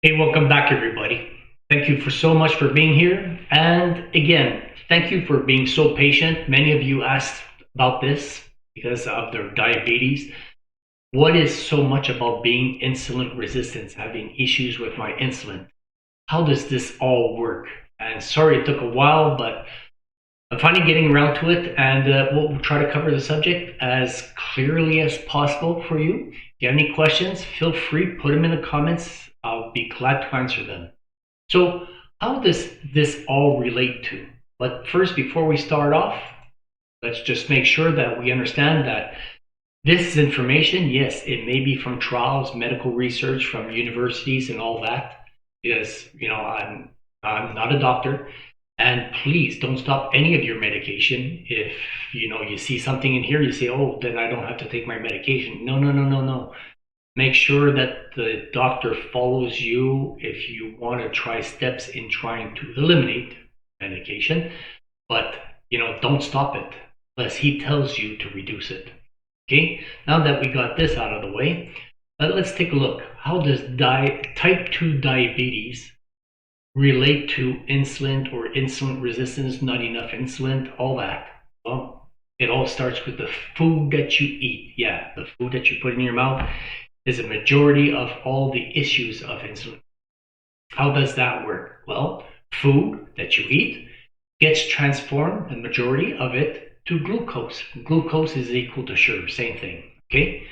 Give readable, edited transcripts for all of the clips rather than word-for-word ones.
Hey, welcome back, everybody. Thank you for so much for being here. And again, thank you for being so patient. Many of you asked about this because of their diabetes. What is so much about being insulin resistant, having issues with my insulin? How does this all work? And sorry it took a while, but I'm finally getting around to it, and we'll try to cover the subject as clearly as possible for you. If you have any questions, feel free, put them in the comments. I'll be glad to answer them. So, how does this all relate to? But first, before we start off, let's just make sure that we understand that this information, yes, it may be from trials, medical research, from universities, and all that, because I'm not a doctor. And please don't stop any of your medication. If you see something in here, you say, "Oh, then I don't have to take my medication." No, no, no, no, no. Make sure that the doctor follows you if you want to try steps in trying to eliminate medication, but don't stop it unless he tells you to reduce it. Okay, now that we got this out of the way, let's take a look. How does type 2 diabetes relate to insulin or insulin resistance, not enough insulin, all that? Well, it all starts with the food that you eat. Yeah, the food that you put in your mouth is a majority of all the issues of insulin. How does that work? Well, food that you eat gets transformed, the majority of it, to glucose. Glucose is equal to sugar, same thing. Okay?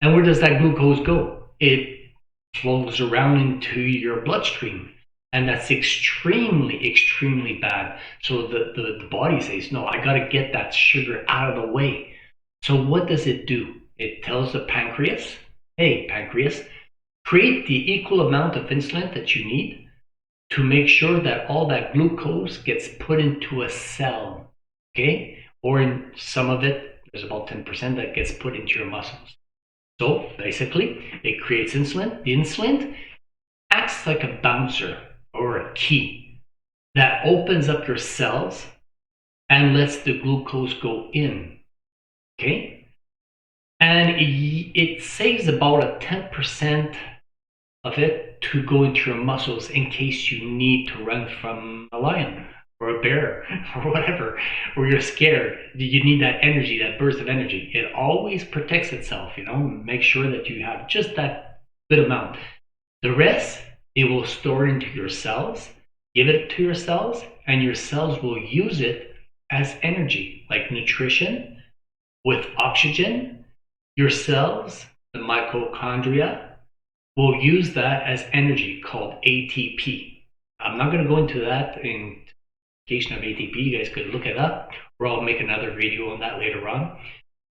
And where does that glucose go? It flows around into your bloodstream. And that's extremely, extremely bad. So the body says, no, I got to get that sugar out of the way. So what does it do? It tells the pancreas, hey, pancreas, create the equal amount of insulin that you need to make sure that all that glucose gets put into a cell, okay? Or in some of it, there's about 10% that gets put into your muscles. So basically, it creates insulin. The insulin acts like a bouncer or a key that opens up your cells and lets the glucose go in, okay? And it saves about a 10% of it to go into your muscles in case you need to run from a lion or a bear or whatever, or you're scared. You need that energy, that burst of energy. It always protects itself, make sure that you have just that good amount. The rest, it will store into your cells, give it to your cells, and your cells will use it as energy, like nutrition with oxygen. Your cells, the mitochondria, will use that as energy called ATP. I'm not going to go into that in case of ATP. You guys could look it up, or I'll make another video on that later on.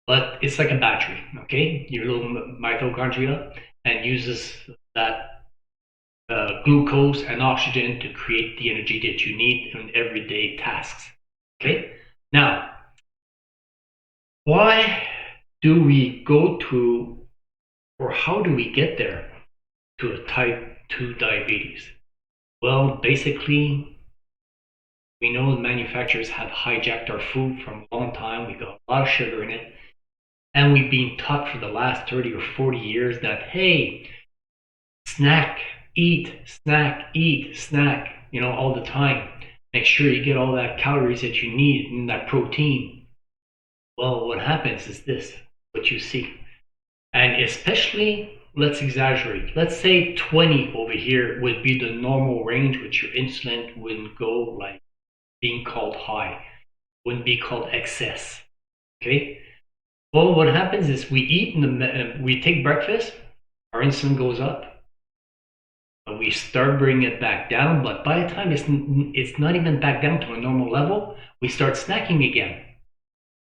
But it's like a battery, okay? Your little mitochondria and uses that glucose and oxygen to create the energy that you need in everyday tasks, okay? Now, why do we go to, or how do we get there to a type 2 diabetes? Well, basically, we know the manufacturers have hijacked our food from a long time. We got a lot of sugar in it. And we've been taught for the last 30 or 40 years that, hey, snack, eat, snack, eat, snack, all the time. Make sure you get all that calories that you need and that protein. Well, what happens is this, what you see. And especially, let's exaggerate. Let's say 20 over here would be the normal range, which your insulin wouldn't go like being called high, wouldn't be called excess. Okay? Well, what happens is we eat, we take breakfast, our insulin goes up. We start bringing it back down, but by the time it's not even back down to a normal level, we start snacking again.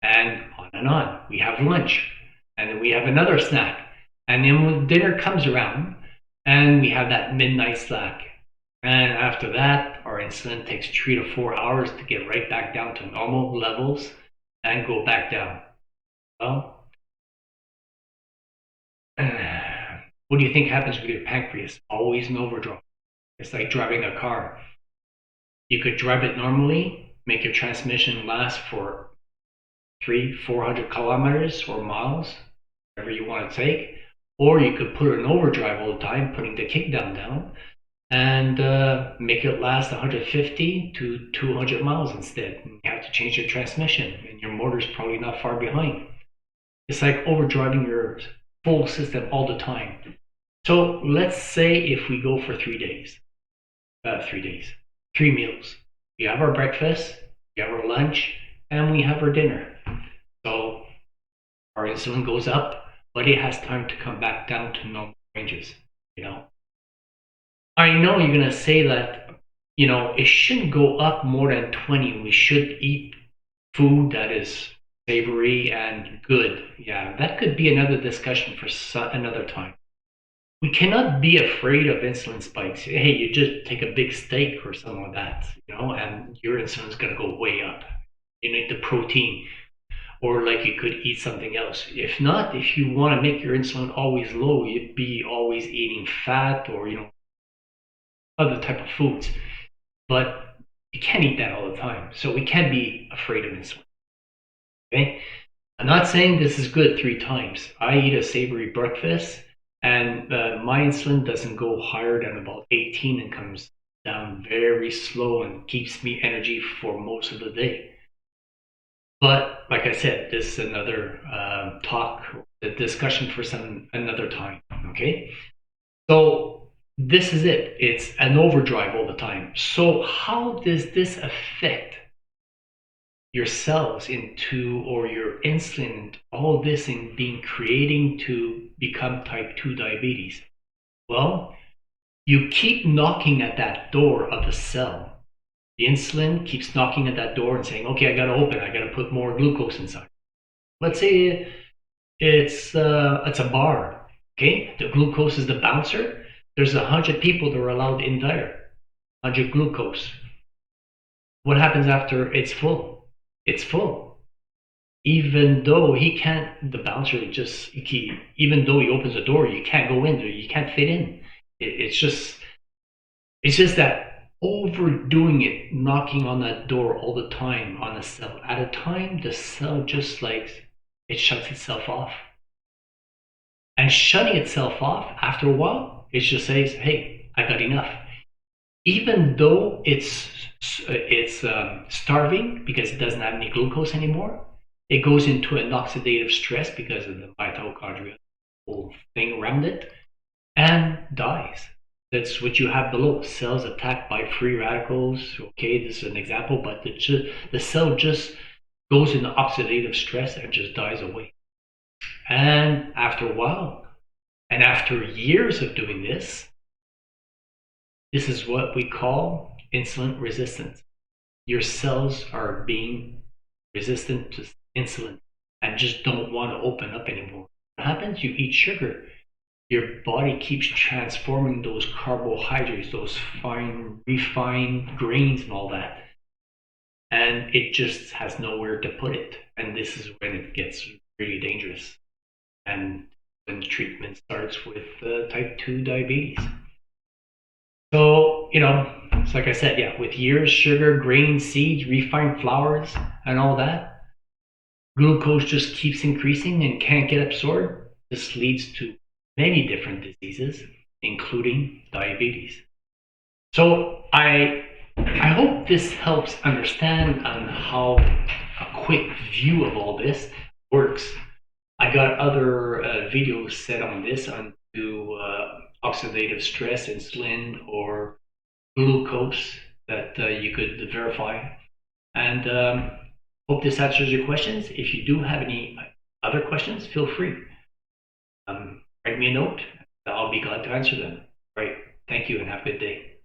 And on and on. We have lunch, and then we have another snack. And then when dinner comes around, and we have that midnight snack. And after that, our insulin takes 3 to 4 hours to get right back down to normal levels and go back down. Well, what do you think happens with your pancreas? Always in overdrive. It's like driving a car. You could drive it normally, make your transmission last for 300-400 kilometers or miles, whatever you want to take, or you could put it in overdrive all the time, putting the kick down, and make it last 150 to 200 miles instead. And you have to change your transmission, and your motor's probably not far behind. It's like overdriving your full system all the time. So let's say if we go for 3 days, 3 meals. We have our breakfast, we have our lunch, and we have our dinner. So our insulin goes up, but it has time to come back down to normal ranges. I know you're gonna say that it shouldn't go up more than 20. We should eat food that is savory and good. Yeah, that could be another discussion for another time. We cannot be afraid of insulin spikes. Hey, you just take a big steak or something like that, and your insulin is going to go way up. You need the protein, or like you could eat something else. If not, if you want to make your insulin always low, you'd be always eating fat or other type of foods. But you can't eat that all the time, so we can't be afraid of insulin. Okay, I'm not saying this is good 3 times. I eat a savory breakfast. And my insulin doesn't go higher than about 18 and comes down very slow and keeps me energy for most of the day. But like I said, this is another a discussion for another time. Okay, so this is it. It's an overdrive all the time. So how does this affect your cells into, or your insulin, all this in being creating to become type 2 diabetes? Well, you keep knocking at that door of the cell. The insulin keeps knocking at that door and saying, okay, I got to open, I got to put more glucose inside. Let's say it's a bar. Okay, the glucose is the bouncer. There's 100 people that are allowed in there. 100 glucose. What happens after it's full? It's full. Even though the bouncer even though he opens the door, you can't go in there, you can't fit in. It's just that overdoing it, knocking on that door all the time on a cell. At a time, the cell just it shuts itself off. And shutting itself off, after a while, it just says, hey, I got enough. Even though it's starving because it doesn't have any glucose anymore, it goes into an oxidative stress because of the mitochondria, whole thing around it, and dies. That's what you have below. Cells attacked by free radicals. Okay, this is an example, but the cell just goes into oxidative stress and just dies away. And after a while, and after years of doing this is what we call insulin resistance. Your cells are being resistant to insulin and just don't want to open up anymore. What happens? You eat sugar. Your body keeps transforming those carbohydrates, those fine, refined grains and all that. And it just has nowhere to put it. And this is when it gets really dangerous. And when treatment starts with type 2 diabetes. So, it's like I said, yeah, with years, sugar, grains, seeds, refined flours, and all that, glucose just keeps increasing and can't get absorbed. This leads to many different diseases, including diabetes. So I hope this helps understand on how a quick view of all this works. I got other videos set on this, on oxidative stress, insulin, or glucose that you could verify. And hope this answers your questions. If you do have any other questions, feel free. Write me a note. I'll be glad to answer them. Right. Thank you and have a good day.